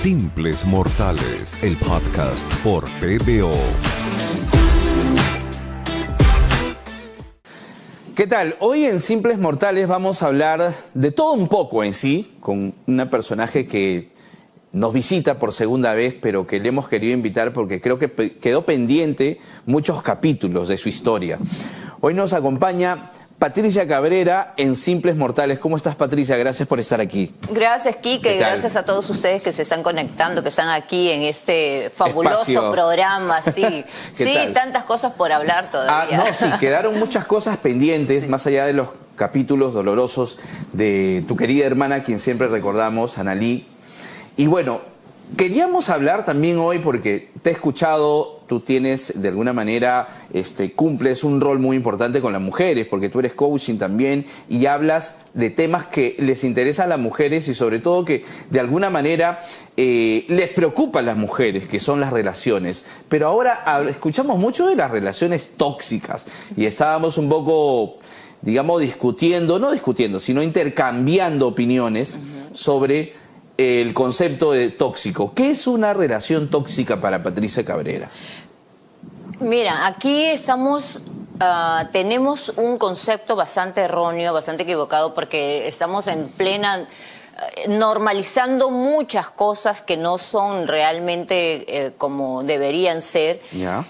Simples Mortales, el podcast por PBO. ¿Qué tal? Hoy en Simples Mortales vamos a hablar de todo un poco en sí, con una personaje que nos visita por segunda vez, pero que le hemos querido invitar porque creo que quedó pendiente muchos capítulos de su historia. Hoy nos acompaña Patricia Cabrera en Simples Mortales. ¿Cómo estás, Patricia? Gracias por estar aquí. Gracias, Quique. Gracias a todos ustedes que se están conectando, que están aquí en este fabuloso programa. Sí, sí, tantas cosas por hablar todavía. Sí, quedaron muchas cosas pendientes, más allá de los capítulos dolorosos de tu querida hermana, quien siempre recordamos, Analí. Y bueno, queríamos hablar también hoy porque te he escuchado, tú tienes de alguna manera, cumples un rol muy importante con las mujeres, porque tú eres coaching también y hablas de temas que les interesan a las mujeres y sobre todo que de alguna manera les preocupan a las mujeres, que son las relaciones. Pero ahora escuchamos mucho de las relaciones tóxicas y estábamos un poco, digamos, no discutiendo, sino intercambiando opiniones sobre el concepto de tóxico. ¿Qué es una relación tóxica para Patricia Cabrera? Mira, aquí tenemos un concepto bastante erróneo, bastante equivocado, porque estamos en plena normalizando muchas cosas que no son realmente como deberían ser. ¿Ya?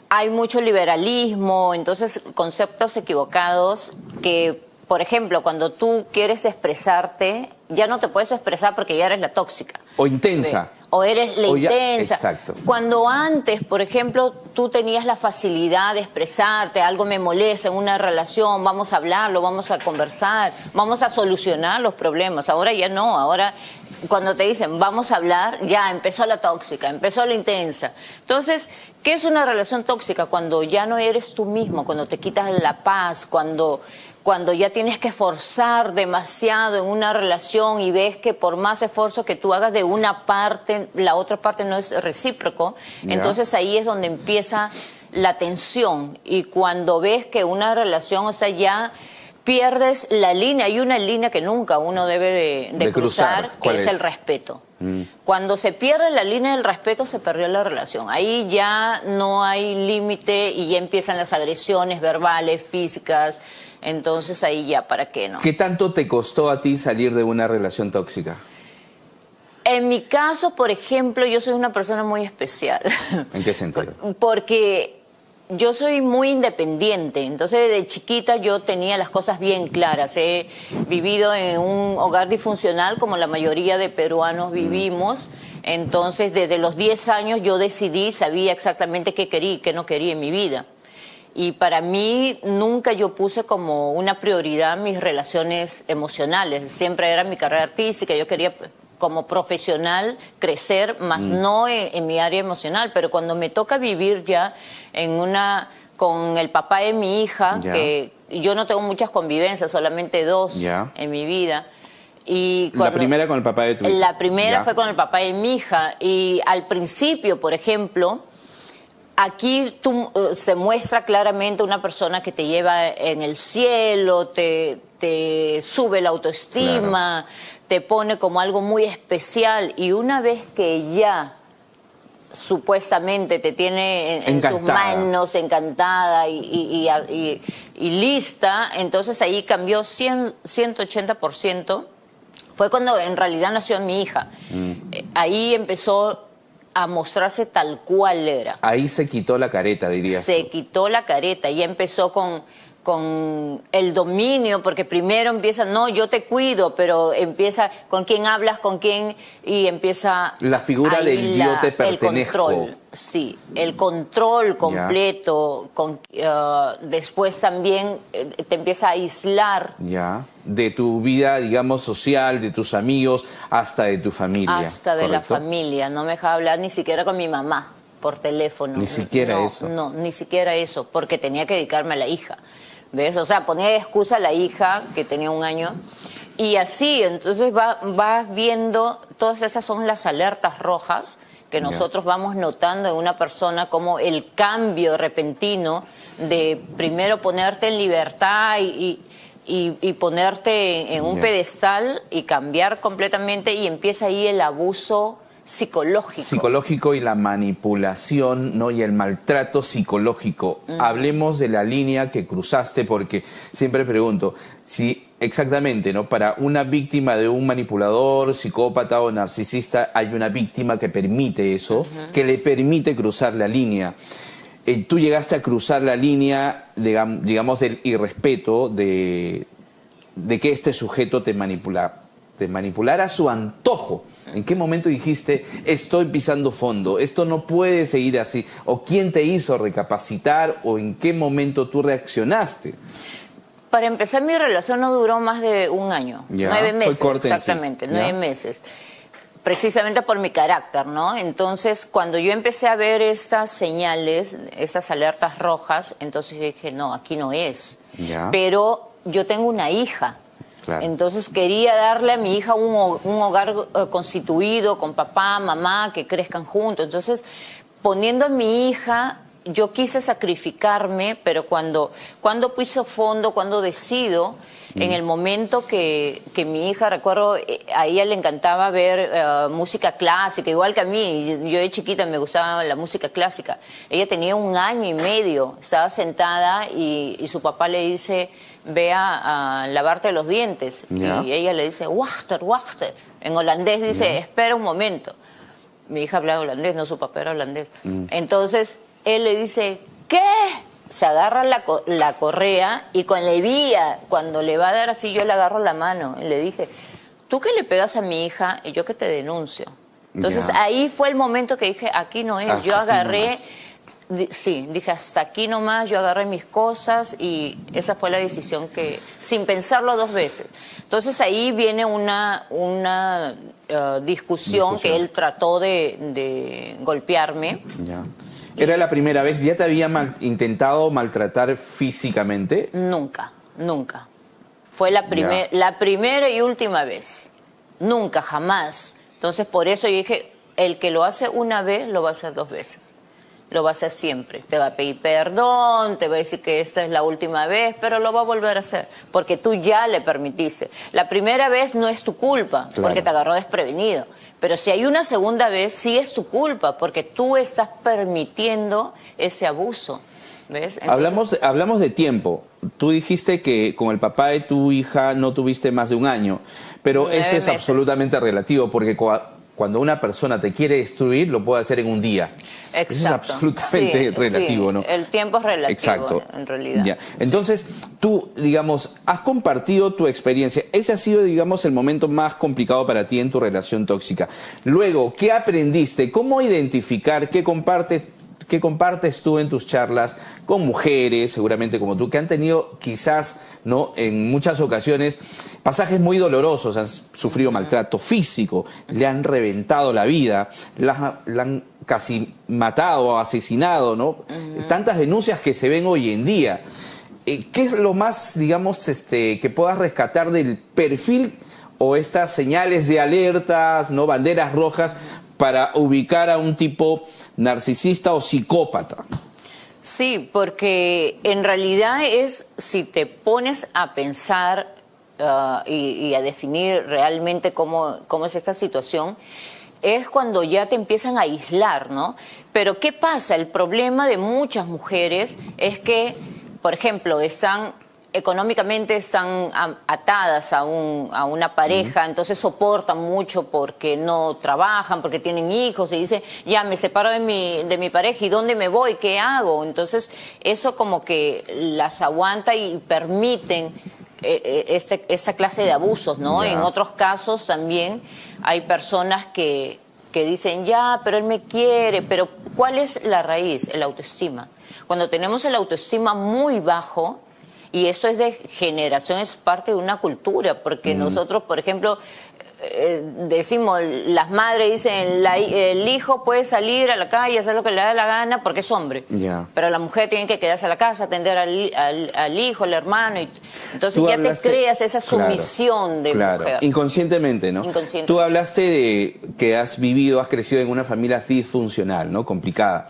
Hay mucho liberalismo, entonces conceptos equivocados que, por ejemplo, cuando tú quieres expresarte, ya no te puedes expresar porque ya eres la tóxica. O intensa. O eres la intensa. Exacto. Cuando antes, por ejemplo, tú tenías la facilidad de expresarte, algo me molesta en una relación, vamos a hablarlo, vamos a conversar, vamos a solucionar los problemas. Ahora ya no, ahora cuando te dicen vamos a hablar, ya empezó la tóxica, empezó la intensa. Entonces, ¿qué es una relación tóxica? Cuando ya no eres tú mismo, cuando te quitas la paz, cuando ya tienes que forzar demasiado en una relación y ves que por más esfuerzo que tú hagas de una parte, la otra parte no es recíproco, entonces ahí es donde empieza la tensión. Y cuando ves que una relación, o sea, ya pierdes la línea, hay una línea que nunca uno debe de cruzar, que es el respeto. Cuando se pierde la línea del respeto, se perdió la relación. Ahí ya no hay límite y ya empiezan las agresiones verbales, físicas. Entonces ahí ya, ¿para qué no? ¿Qué tanto te costó a ti salir de una relación tóxica? En mi caso, por ejemplo, yo soy una persona muy especial. ¿En qué sentido? Porque yo soy muy independiente, entonces desde chiquita yo tenía las cosas bien claras. He vivido en un hogar disfuncional como la mayoría de peruanos vivimos, entonces desde los 10 años yo sabía exactamente qué quería y qué no quería en mi vida. Y para mí nunca yo puse como una prioridad mis relaciones emocionales, siempre era mi carrera artística, yo quería como profesional crecer, más no en mi área emocional, pero cuando me toca vivir ya con el papá de mi hija, que yo no tengo muchas convivencias, solamente 2 en mi vida. Y la primera con el papá de tu hija. La primera fue con el papá de mi hija, y al principio, por ejemplo, aquí se muestra claramente una persona que te lleva en el cielo, te sube la autoestima, te pone como algo muy especial, y una vez que ya supuestamente te tiene en sus manos, encantada y lista, entonces ahí cambió 180%. Fue cuando en realidad nació mi hija. Ahí empezó a mostrarse tal cual era. Ahí se quitó la careta, dirías. Se quitó la careta y empezó con el dominio, porque primero empieza, no, yo te cuido, pero empieza con quién hablas, con quién, y empieza la figura del yo te pertenezco. El control, sí, el control completo. Después también te empieza a aislar. De tu vida, digamos, social, de tus amigos, hasta de tu familia. Hasta de la familia. No me dejaba hablar ni siquiera con mi mamá por teléfono. Ni siquiera eso. No, ni siquiera eso, porque tenía que dedicarme a la hija. ¿Ves? O sea, ponía de excusa a la hija, que tenía 1 año, y así, entonces vas viendo, todas esas son las alertas rojas que nosotros vamos notando en una persona, como el cambio repentino de primero ponerte en libertad y ponerte en un pedestal y cambiar completamente, y empieza ahí el abuso psicológico y la manipulación, ¿no? Y el maltrato psicológico. Hablemos de la línea que cruzaste, porque siempre pregunto si exactamente, ¿no? Para una víctima de un manipulador, psicópata o narcisista, hay una víctima que permite eso, que le permite cruzar la línea. Tú llegaste a cruzar la línea, digamos, del irrespeto, de que este sujeto te manipulara a su antojo. ¿En qué momento dijiste, estoy pisando fondo, esto no puede seguir así? ¿O quién te hizo recapacitar? ¿O en qué momento tú reaccionaste? Para empezar, mi relación no duró más de un año. Ya, 9 meses, fue corta en sí. exactamente, Ya. 9 meses. Precisamente por mi carácter, ¿no? Entonces, cuando yo empecé a ver estas señales, esas alertas rojas, entonces yo dije, no, aquí no es. Ya. Pero yo tengo una hija. Claro. Entonces quería darle a mi hija un hogar constituido, con papá, mamá, que crezcan juntos. Entonces, poniendo a mi hija, yo quise sacrificarme, pero cuando piso fondo, cuando decido, en el momento que mi hija, recuerdo, a ella le encantaba ver música clásica, igual que a mí. Yo de chiquita me gustaba la música clásica. Ella tenía 1 año y medio, estaba sentada y su papá le dice, ve a lavarte los dientes. Ya. Y ella le dice, wachter, wachter. En holandés dice, espera un momento. Mi hija hablaba holandés, no, su papá era holandés. Entonces él le dice, ¿qué? Se agarra la correa y con la hebilla, cuando le va a dar así, yo le agarro la mano. Y le dije, tú que le pegas a mi hija y yo que te denuncio. Entonces Ya. ahí fue el momento que dije, aquí no es. Hasta Yo aquí agarré, nomás. sí, dije, hasta aquí nomás, yo agarré mis cosas y esa fue la decisión que, sin pensarlo 2 veces. Entonces ahí viene una discusión que él trató de golpearme. Ya. ¿Era la primera vez? ¿Ya te había intentado maltratar físicamente? Nunca, nunca. Fue la Ya. primera y última vez. Nunca, jamás. Entonces, por eso yo dije, el que lo hace una vez, lo va a hacer 2 veces. Lo va a hacer siempre. Te va a pedir perdón, te va a decir que esta es la última vez, pero lo va a volver a hacer, porque tú ya le permitiste. La primera vez no es tu culpa, Claro. porque te agarró desprevenido. Pero si hay una segunda vez, sí es tu culpa, porque tú estás permitiendo ese abuso. ¿Ves? Entonces, Hablamos de tiempo. Tú dijiste que con el papá de tu hija no tuviste más de 1 año, pero 9 esto es meses. absolutamente relativo, porque cuando una persona te quiere destruir, lo puede hacer en un día. Exacto. Eso es absolutamente Sí, relativo, sí. ¿no? El tiempo es relativo, Exacto. en realidad. Ya. Entonces, tú, digamos, has compartido tu experiencia. Ese ha sido, digamos, el momento más complicado para ti en tu relación tóxica. Luego, ¿qué aprendiste? ¿Cómo identificar qué compartes tú en tus charlas con mujeres, seguramente como tú, que han tenido quizás, ¿no?, en muchas ocasiones pasajes muy dolorosos, han sufrido maltrato físico, le han reventado la vida, la han casi matado o asesinado, ¿no? Tantas denuncias que se ven hoy en día. ¿Qué es lo más, digamos, que puedas rescatar del perfil o estas señales de alertas, ¿no?, banderas rojas para ubicar a un tipo narcisista o psicópata? Sí, porque en realidad es, si te pones a pensar y a definir realmente cómo es esta situación, es cuando ya te empiezan a aislar, ¿no? Pero ¿qué pasa? El problema de muchas mujeres es que, por ejemplo, económicamente están atadas a una pareja, entonces soportan mucho porque no trabajan, porque tienen hijos, y dicen, ya me separo de mi pareja, ¿y dónde me voy? ¿Qué hago? Entonces eso como que las aguanta y permiten esa clase de abusos, ¿no? Ya. En otros casos también hay personas que dicen, ya, pero él me quiere, pero ¿cuál es la raíz? El autoestima. Cuando tenemos el autoestima muy bajo, y eso es de generación, es parte de una cultura, porque nosotros, por ejemplo, decimos, las madres dicen, el hijo puede salir a la calle, hacer lo que le da la gana porque es hombre, Ya. pero la mujer tiene que quedarse a la casa, atender al hijo, al hermano, y entonces Tú ya hablaste- te creas esa Claro, sumisión de claro, mujer. inconscientemente, ¿no? Inconscientemente. Tú hablaste de que has crecido en una familia disfuncional, ¿no? Complicada.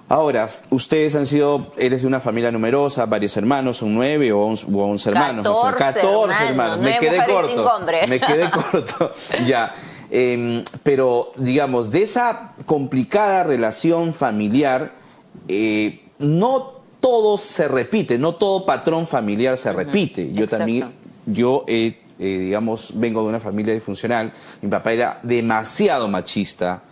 Ahora, eres de una familia numerosa, varios hermanos, son 9 o 11 hermanos. 14 hermanos, Me 9 quedé mujeres y corto. 5 hombres. Me quedé corto. Ya. Pero, digamos, de esa complicada relación familiar, no todo se repite, no todo patrón familiar se repite. Yo Exacto. también, digamos, vengo de una familia disfuncional. Mi papá era demasiado machista,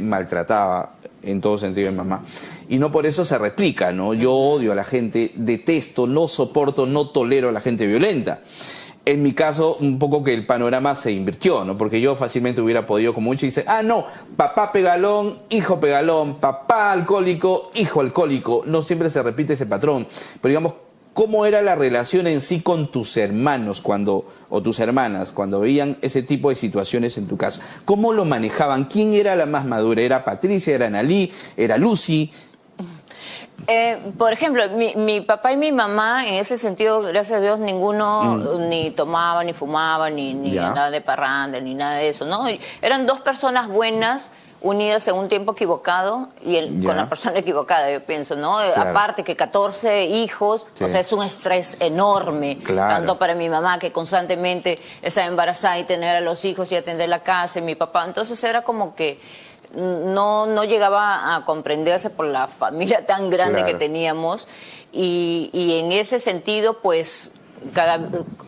maltrataba en todo sentido a mi mamá. Y no por eso se replica, ¿no? Yo odio a la gente, detesto, no soporto, no tolero a la gente violenta. En mi caso, un poco que el panorama se invirtió, ¿no? Porque yo fácilmente hubiera podido, como mucho, decir, no, papá pegalón, papá alcohólico, hijo alcohólico. No siempre se repite ese patrón. Pero digamos, ¿cómo era la relación en sí con tus hermanos o tus hermanas cuando veían ese tipo de situaciones en tu casa? ¿Cómo lo manejaban? ¿Quién era la más madura? ¿Era Patricia? ¿Era Analí? ¿Era Lucy? Por ejemplo, mi papá y mi mamá, en ese sentido, gracias a Dios, ninguno ni tomaba, ni fumaba, ni nada de parranda, ni nada de eso, ¿no? Eran dos personas buenas, unidas en un tiempo equivocado y con la persona equivocada, yo pienso, ¿no? Claro. Aparte que 14 hijos, Sí. o sea, es un estrés enorme, Claro. tanto para mi mamá, que constantemente estaba embarazada y tener a los hijos y atender la casa, y mi papá. Entonces era como que no llegaba a comprenderse por la familia tan grande que teníamos, y en ese sentido, pues,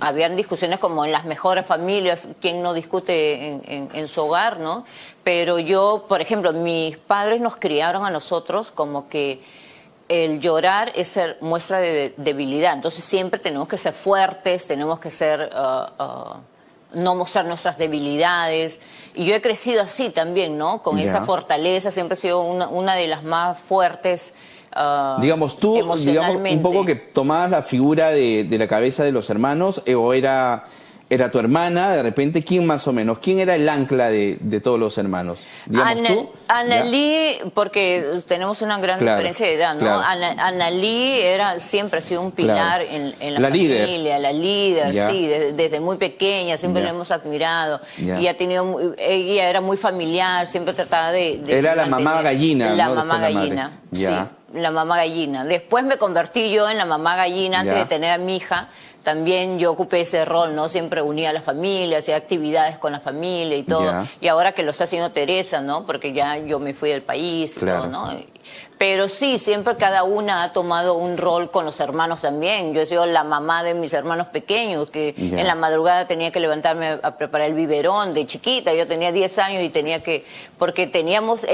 habían discusiones como en las mejores familias, quien no discute en su hogar, ¿no? Pero yo, por ejemplo, mis padres nos criaron a nosotros como que el llorar es ser muestra de debilidad, entonces siempre tenemos que ser fuertes, tenemos que ser... no mostrar nuestras debilidades, y yo he crecido así también, ¿no? Con esa fortaleza, siempre he sido una de las más fuertes digamos, tú, emocionalmente. un poco que tomabas la figura de la cabeza de los hermanos, o era tu hermana, de repente, ¿quién más o menos? ¿Quién era el ancla de todos los hermanos? Digamos, tú. Analí, porque tenemos una gran diferencia de edad, ¿no? Claro. Analí siempre ha sido un pilar en la líder. familia, la líder, Ya. sí, desde muy pequeña, siempre Ya. la hemos admirado. Ya. Y ella era muy familiar, siempre trataba de Era la mamá gallina, La ¿no? mamá Después la madre. gallina, Ya. sí, la mamá gallina. Después me convertí yo en la mamá gallina antes Ya. de tener a mi hija. También yo ocupé ese rol, ¿no? Siempre unía a la familia, hacía actividades con la familia y todo. Ya. Y ahora que lo está haciendo Teresa, ¿no? Porque ya yo me fui del país y Claro. todo, ¿no? Pero sí, siempre cada una ha tomado un rol con los hermanos también. Yo he sido la mamá de mis hermanos pequeños, que Ya. en la madrugada tenía que levantarme a preparar el biberón de chiquita. Yo tenía 10 años y tenía que... Porque teníamos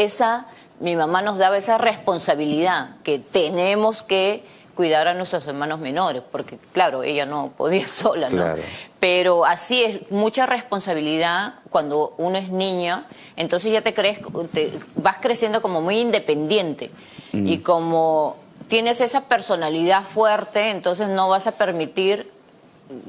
mi mamá nos daba esa responsabilidad, que tenemos que cuidar a nuestros hermanos menores, porque claro, ella no podía sola, ¿no? Claro. Pero así es, mucha responsabilidad cuando uno es niña, entonces ya vas creciendo como muy independiente, y como tienes esa personalidad fuerte, entonces no vas a permitir,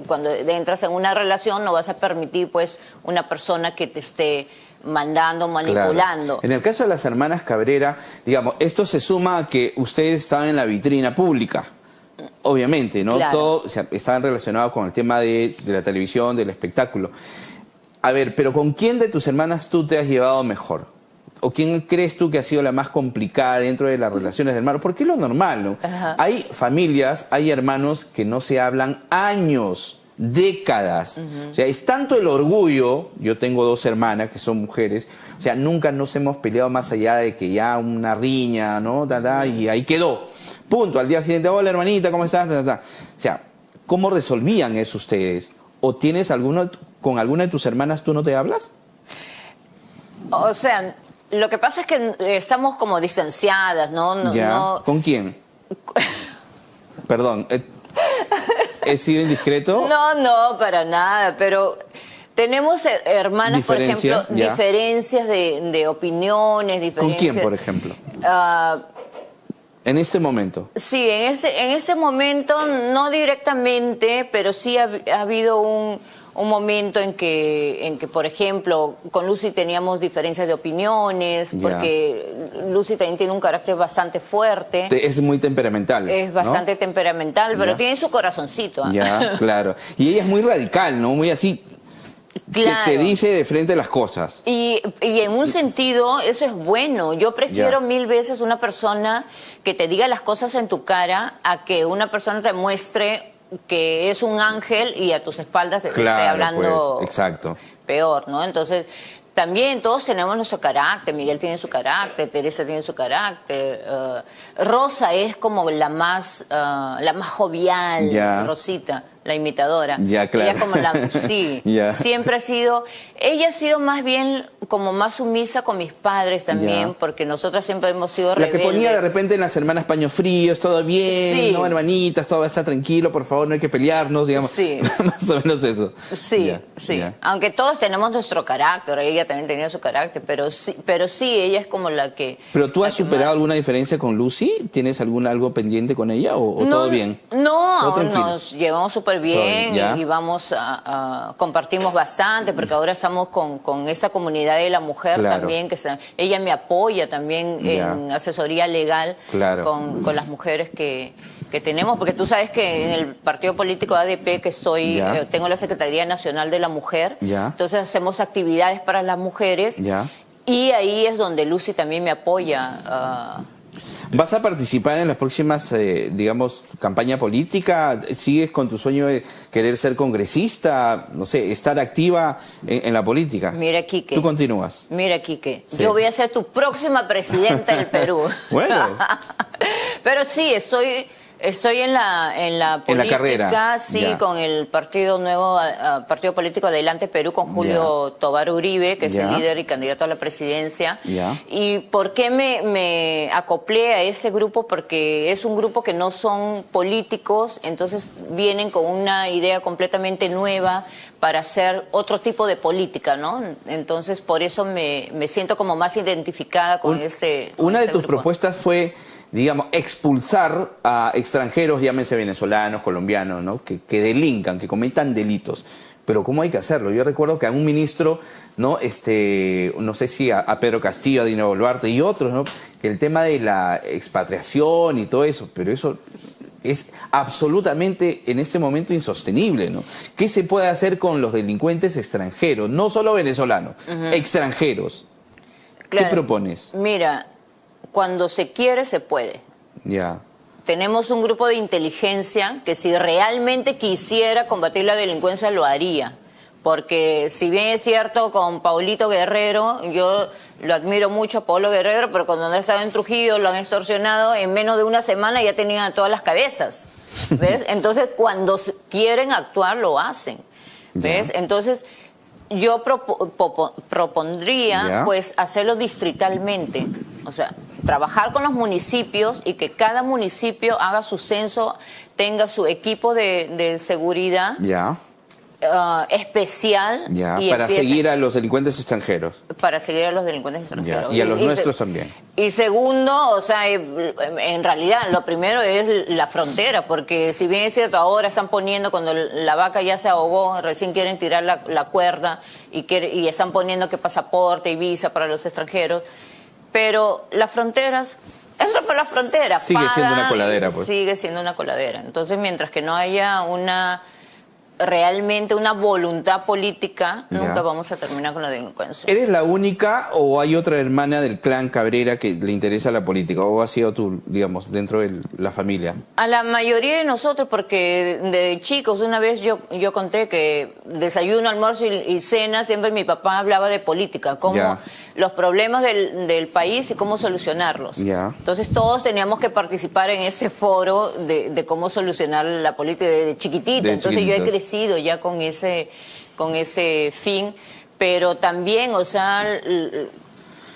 cuando entras en una relación, no vas a permitir pues una persona que te esté mandando, manipulando. Claro. En el caso de las hermanas Cabrera, digamos, esto se suma a que ustedes estaban en la vitrina pública, obviamente, ¿no? Claro. Todo, o sea, estaban relacionados con el tema de la televisión, del espectáculo. A ver, pero ¿con quién de tus hermanas tú te has llevado mejor? ¿O quién crees tú que ha sido la más complicada dentro de las relaciones de hermanos? Porque es lo normal, ¿no? Ajá. Hay familias, hay hermanos que no se hablan años, décadas. O sea, es tanto el orgullo. Yo tengo 2 hermanas que son mujeres. O sea, nunca nos hemos peleado más allá de que ya una riña, ¿no? Y ahí quedó. Punto. Al día siguiente, hola hermanita, ¿cómo estás? O sea, ¿cómo resolvían eso ustedes? ¿O tienes con alguna de tus hermanas tú no te hablas? O sea, lo que pasa es que estamos como distanciadas, ¿no? Ya. No, ¿Con quién? Perdón, ¿he sido indiscreto? no, para nada, pero tenemos hermanas, por ejemplo, Diferencias, ya. diferencias de opiniones, ¿Con diferencias... quién, por ejemplo? Ah, En este momento. sí, en ese momento, no directamente, pero sí ha habido un momento en que, por ejemplo, con Lucy teníamos diferencias de opiniones, Ya. porque Lucy también tiene un carácter bastante fuerte. Es muy temperamental. Es bastante ¿no? temperamental, pero Ya. tiene su corazoncito. ¿Ah? Ya, claro. Y ella es muy radical, ¿no? Muy así, Claro. que te dice de frente las cosas. Y en un sentido, eso es bueno. Yo prefiero Ya. 1000 veces una persona que te diga las cosas en tu cara a que una persona te muestre que es un ángel y a tus espaldas te esté hablando pues, exacto. peor, ¿no? Entonces, también todos tenemos nuestro carácter. Miguel tiene su carácter, Teresa tiene su carácter. Rosa es como la más jovial, Ya. Rosita, la imitadora. Ya, claro. Ella como sí, Ya. siempre ella ha sido más bien como más sumisa con mis padres también, Ya. porque nosotras siempre hemos sido La rebeldes. que ponía de repente en las hermanas paños fríos, todo bien, Sí. ¿no? Hermanitas, todo va a estar tranquilo, por favor, no hay que pelearnos, digamos. Sí. Más o menos eso. Sí, Ya, sí. ya. Aunque todos tenemos nuestro carácter, ella también tenía su carácter, pero sí, ella es como la que... ¿Pero tú la has que superado más- alguna diferencia con Lucy? ¿Tienes algo pendiente con ella o todo bien? No, ¿Todo tranquilo? nos llevamos súper Todo bien, bien ¿ya? y vamos compartimos bastante, porque ahora estamos con esa comunidad de la mujer Claro. también, ella me apoya también Ya. en asesoría legal Claro. con las mujeres que tenemos, porque tú sabes que en el partido político ADP que estoy, Ya. tengo la Secretaría Nacional de la Mujer, Ya. entonces hacemos actividades para las mujeres. Ya. Y ahí es donde Lucy también me apoya. ¿Vas a participar en las próximas, digamos, campaña política? ¿Sigues con tu sueño de querer ser congresista? No sé, estar activa en la política. Mira, Quique. ¿Tú continúas? Mira, Quique, Sí. yo voy a ser tu próxima presidenta del Perú. Bueno. Pero sí, estoy en la política, carrera, sí, ya. con el partido nuevo, partido político Adelante Perú, con Julio Tobar Uribe, que es Ya. el líder y candidato a la presidencia. Ya. ¿Y por qué me acoplé a ese grupo? Porque es un grupo que no son políticos, entonces vienen con una idea completamente nueva para hacer otro tipo de política, ¿no? Entonces, por eso me siento como más identificada con con Una de este tus grupo. propuestas fue, digamos, expulsar a extranjeros, llámense venezolanos, colombianos, ¿no? Que delincan, que cometan delitos. Pero ¿cómo hay que hacerlo? Yo recuerdo que a un ministro, ¿no? No sé si a Pedro Castillo, a Dino Boluarte y otros, ¿no? Que el tema de la expatriación y todo eso, pero eso es absolutamente en este momento insostenible, ¿no? ¿Qué se puede hacer con los delincuentes extranjeros? No solo venezolanos, extranjeros. Claro. ¿Qué propones? Mira, cuando se quiere, se puede. Ya. Tenemos un grupo de inteligencia que si realmente quisiera combatir la delincuencia lo haría. Porque si bien es cierto con Paulito Guerrero, yo lo admiro mucho a Paulo Guerrero, pero cuando estaba en Trujillo lo han extorsionado, en menos de una semana ya tenían a todas las cabezas. ¿Ves? Entonces cuando quieren actuar lo hacen. ¿Ves? Ya. Entonces yo propondría Ya. pues hacerlo distritalmente, o sea, trabajar con los municipios y que cada municipio haga su censo, tenga su equipo de seguridad Ya. especial Ya, y para empiece- seguir a los delincuentes extranjeros. para seguir a los delincuentes extranjeros. Ya, y a los se- nuestros también. Y segundo, o sea, en realidad lo primero es la frontera, porque si bien es cierto, ahora están poniendo, cuando la vaca ya se ahogó, recién quieren tirar la cuerda y están poniendo que pasaporte y visa para los extranjeros, pero las fronteras, entra por las fronteras. Sigue siendo una paga, coladera, pues. Sigue siendo una coladera. Entonces, mientras que no haya realmente una voluntad política, Ya. nunca vamos a terminar con la delincuencia. ¿Eres la única o hay otra hermana del clan Cabrera que le interesa la política? ¿O ha sido tú, digamos, dentro de la familia? A la mayoría de nosotros, porque de chicos, una vez yo conté que desayuno, almuerzo y cena, siempre mi papá hablaba de política, cómo Ya. los problemas del país y cómo solucionarlos. Ya. Entonces todos teníamos que participar en ese foro de cómo solucionar la política de chiquitita. De Entonces yo he chiquititos. crecido ya con ese fin, pero también, o sea,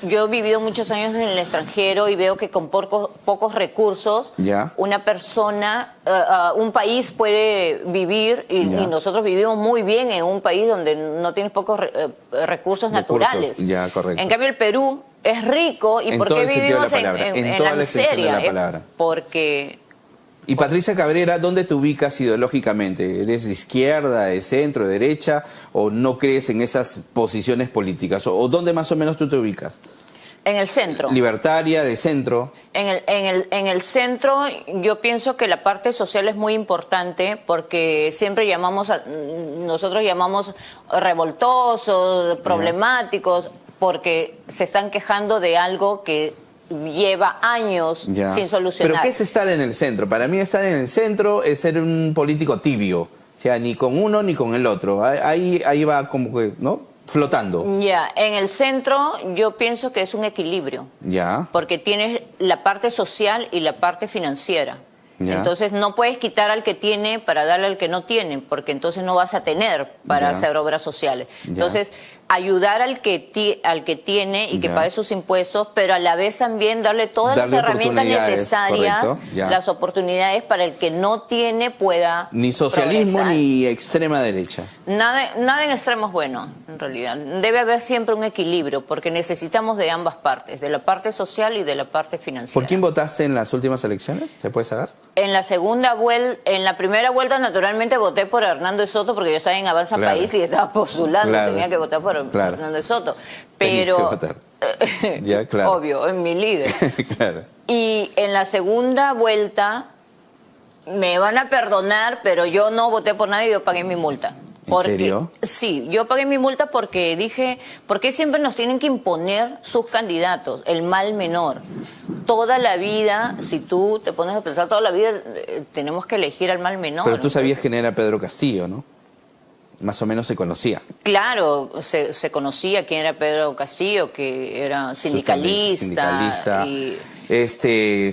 yo he vivido muchos años en el extranjero y veo que con pocos recursos Ya. una persona, un país puede vivir y Ya. nosotros vivimos muy bien en un país donde no tienes pocos recursos naturales. Ya, correcto. En cambio el Perú es rico y En ¿por todo qué el sentido de vivimos la palabra, en en toda la la extensión de miseria? la palabra. Porque Y Patricia Cabrera, ¿dónde te ubicas ideológicamente? ¿Eres de izquierda, de centro, de derecha? ¿O no crees en esas posiciones políticas? ¿O dónde más o menos tú te ubicas? en el centro. ¿Libertaria, de centro? En el centro yo pienso que la parte social es muy importante porque siempre nosotros llamamos revoltosos, problemáticos, porque se están quejando de algo que lleva años Ya. sin solucionar. ¿Pero qué es estar en el centro? Para mí estar en el centro es ser un político tibio. O sea, ni con uno ni con el otro. Ahí va como que, ¿no? flotando. Ya, en el centro yo pienso que es un equilibrio, Ya. porque tienes la parte social y la parte financiera. Ya. Entonces no puedes quitar al que tiene para darle al que no tiene, porque entonces no vas a tener para Ya. hacer obras sociales. Ya. Entonces, ayudar al que tiene y que Ya. pague sus impuestos, pero a la vez también darle todas Darle las herramientas oportunidades, necesarias, correcto, ya. las oportunidades para el que no tiene pueda Ni socialismo progresar. ni extrema derecha. Nada en extremo es bueno, en realidad. Debe haber siempre un equilibrio, porque necesitamos de ambas partes, de la parte social y de la parte financiera. ¿Por quién votaste en las últimas elecciones? ¿Se puede saber? En la primera vuelta, naturalmente, voté por Hernando de Soto, porque yo estaba en Avanza Claro. País y estaba postulando, Claro. tenía que votar por Claro. Hernando de Soto. Tenías Pero, que votar. Ya, claro. obvio, es mi líder. Claro. Y en la segunda vuelta, me van a perdonar, pero yo no voté por nadie, yo pagué mi multa. ¿En serio? Sí, yo pagué mi multa porque dije, ¿por qué siempre nos tienen que imponer sus candidatos? El mal menor. Toda la vida, si tú te pones a pensar, toda la vida tenemos que elegir al mal menor. Pero tú sabías Entonces, quién era Pedro Castillo, ¿no? Más o menos se conocía. claro, se conocía quién era Pedro Castillo, que era sindicalista. Y,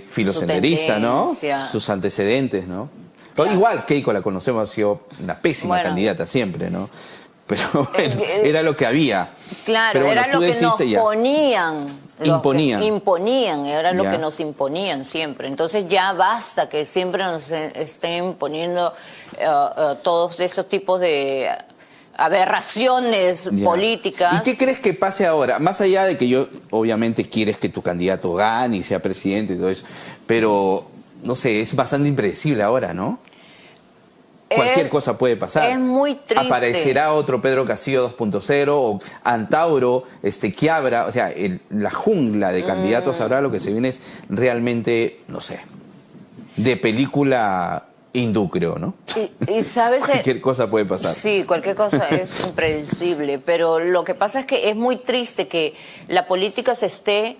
Filosenderista, ¿no? tendencia. Sus antecedentes, ¿no? Pero Claro. igual Keiko la conocemos, ha sido una pésima Bueno. candidata siempre, ¿no? Pero bueno, era lo que había. claro, Pero bueno, era tú lo que nos decidiste ya. ponían. Imponían. Era lo Ya. que nos imponían siempre. Entonces ya basta que siempre nos estén imponiendo todos esos tipos de aberraciones Ya. políticas. ¿Y qué crees que pase ahora? Más allá de que yo, obviamente, quieres que tu candidato gane y sea presidente y todo eso, pero, no sé, es bastante impredecible ahora, ¿no? Cualquier cosa puede pasar. Es muy triste. Aparecerá otro Pedro Castillo 2.0 o Antauro, Quiabra, o sea, la jungla de candidatos ahora lo que se viene es realmente, no sé, de película hindú, creo, ¿no? Y sabes, Cualquier cosa puede pasar. sí, cualquier cosa es impredecible, pero lo que pasa es que es muy triste que la política se esté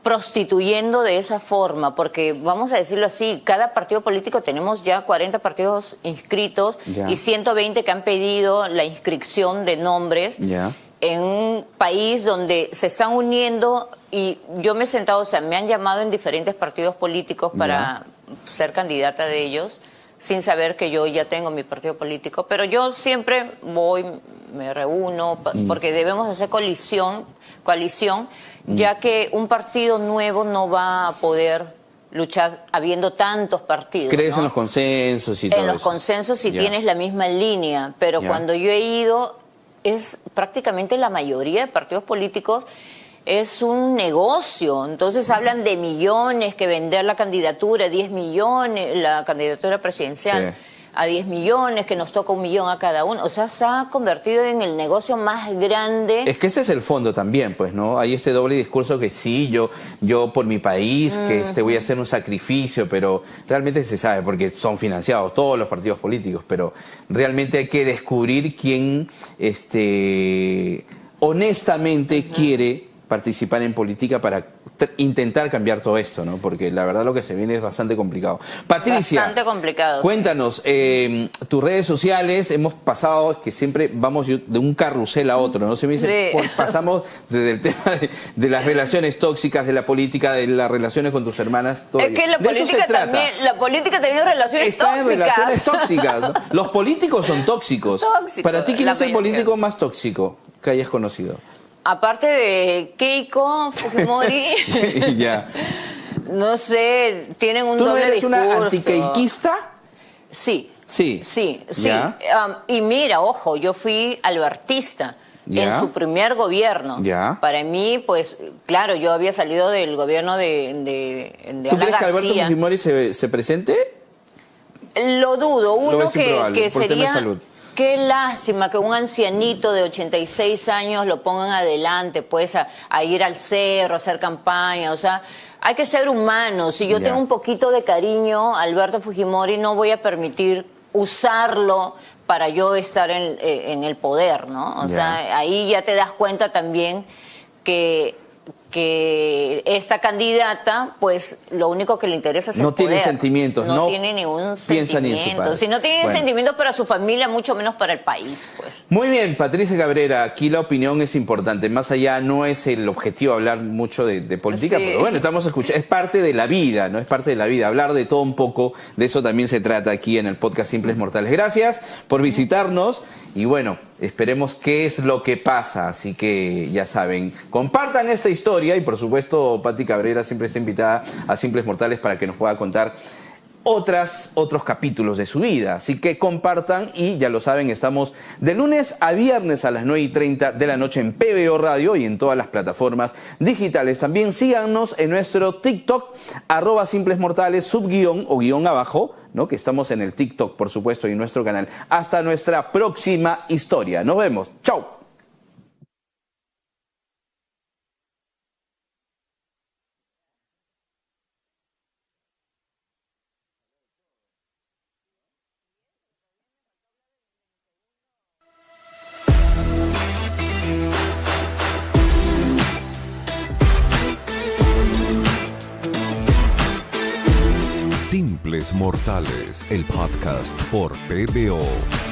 prostituyendo de esa forma, porque vamos a decirlo así, cada partido político tenemos ya 40 partidos inscritos Ya. y 120 que han pedido la inscripción de nombres Ya. en un país donde se están uniendo, y yo me he sentado, o sea, me han llamado en diferentes partidos políticos para ser candidata de ellos, sin saber que yo ya tengo mi partido político, pero yo siempre voy, me reúno, porque debemos hacer coalición, ya que un partido nuevo no va a poder luchar habiendo tantos partidos. ¿Crees ¿no? en los consensos y todo En los eso? consensos si Ya. tienes la misma línea, pero Ya. cuando yo he ido, es prácticamente la mayoría de partidos políticos es un negocio. Entonces hablan de millones, que vender la candidatura, 10 millones, la candidatura presidencial Sí. a 10 millones, que nos toca 1 millón a cada uno. O sea, se ha convertido en el negocio más grande. Es que ese es el fondo también, pues, ¿no? Hay este doble discurso que sí, yo por mi país, que voy a hacer un sacrificio, pero realmente se sabe, porque son financiados todos los partidos políticos, pero realmente hay que descubrir quién honestamente quiere participar en política para intentar cambiar todo esto, ¿no? Porque la verdad lo que se viene es bastante complicado. Patricia, Bastante complicado, sí. cuéntanos, tus redes sociales, hemos pasado, que siempre vamos de un carrusel a otro, ¿no? Se me dice, Sí. pasamos desde el tema de las relaciones tóxicas, de la política, de las relaciones con tus hermanas. Todo Es que la de eso se política trata. también, la política tiene relaciones Está en tóxicas. relaciones tóxicas, ¿no? Los políticos son tóxicos. Tóxicos, Para ti, ¿quién la es el mayoría. político más tóxico que hayas conocido? Aparte de Keiko Fujimori, Ya. no sé, tienen un ¿Tú no doble eres discurso. una antiqueiquista? Sí. Sí. Sí. Ya. Y mira, ojo, yo fui albertista Ya. en su primer gobierno. Ya. Para mí, pues, claro, yo había salido del gobierno de ¿Tú Alan crees que Alberto García. Fujimori se presente? Lo dudo. Uno ves que improbable, por tema de sería... salud. Qué lástima que un ancianito de 86 años lo pongan adelante, pues, a ir al cerro, a hacer campaña. O sea, hay que ser humanos. Si yo Ya. tengo un poquito de cariño a Alberto Fujimori, no voy a permitir usarlo para yo estar en el poder, ¿no? O Ya. sea, ahí ya te das cuenta también que que esta candidata, pues lo único que le interesa es el No tiene poder. sentimientos, no tiene ningún piensa ni en su sentimiento. padre. Si no tiene Bueno. sentimientos para su familia, mucho menos para el país, pues. Muy bien, Patricia Cabrera, aquí la opinión es importante. Más allá no es el objetivo hablar mucho de política, Sí. pero bueno, estamos escuchando, es parte de la vida, ¿no? Es parte de la vida. Hablar de todo un poco, de eso también se trata aquí en el podcast Simples Mortales. Gracias por visitarnos y bueno, esperemos qué es lo que pasa. Así que ya saben, compartan esta historia y por supuesto, Pati Cabrera siempre está invitada a Simples Mortales para que nos pueda contar otros capítulos de su vida. Así que compartan y ya lo saben, estamos de lunes a viernes a las 9:30 de la noche en PBO Radio y en todas las plataformas digitales. También síganos en nuestro TikTok, @simplesmortales, subguión o guión abajo, ¿no? Que estamos en el TikTok, por supuesto, y en nuestro canal. Hasta nuestra próxima historia. Nos vemos. ¡Chao! Simples Mortales, el podcast por PBO.